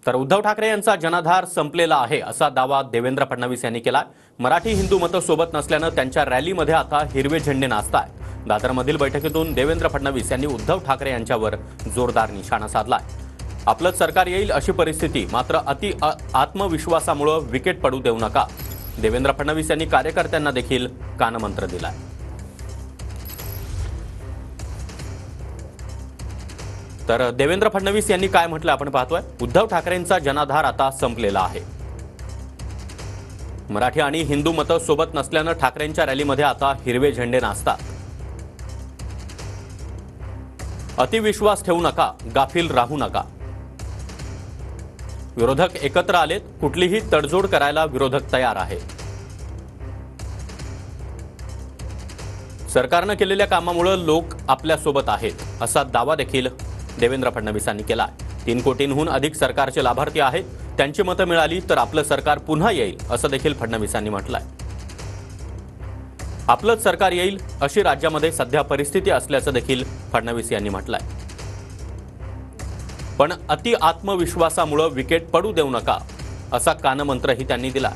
तर उद्धव ठाकरे यांचा जनाधार संपलेला आहे असा दावा देवेंद्र फडणवीस यांनी केला। मराठी हिंदू मतं सोबत नसल्याने त्यांच्या रॅलीमध्ये आता हिरवे झेंडे नाचतायत। दादरमधील बैठकीतून देवेंद्र फडणवीस यांनी उद्धव ठाकरे यांच्यावर जोरदार निशाणा साधलाय। आपलंच सरकार येईल अशी परिस्थिती, मात्र आत्मविश्वासामुळे विकेट पडू देऊ नका। देवेंद्र फडणवीस यांनी कार्यकर्त्यांना देखील कानमंत्र दिलाय। तर देवेंद्र फडणवीस यांनी काय म्हटलं आपण पाहतोय। उद्धव ठाकरेंचा जनाधार आता संपलेला आहे। मराठी आणि हिंदू मतं सोबत नसल्याने ठाकरेंच्या रॅलीमध्ये आता हिरवे झेंडे नाचतात। अतिविश्वास ठेवू नका, गाफील राहू नका। विरोधक एकत्र आलेत, कुठलीही तडजोड करायला विरोधक तयार आहे। सरकारने केलेल्या कामामुळे लोक आपल्या सोबत आहेत असा दावा देखील देवेंद्र फडणवीसांनी केला। 3 कोटींहून अधिक सरकारचे लाभार्थी आहेत, त्यांची मतं मिळाली तर आपलं सरकार पुन्हा येईल असं देखील फडणवीसांनी म्हटलंय। आपलंच सरकार येईल अशी राज्यामध्ये सध्या परिस्थिती असल्याचं देखील फडणवीस यांनी म्हटलंय। पण अति आत्मविश्वासामुळे विकेट पडू देऊ नका असा कानमंत्रही त्यांनी दिला।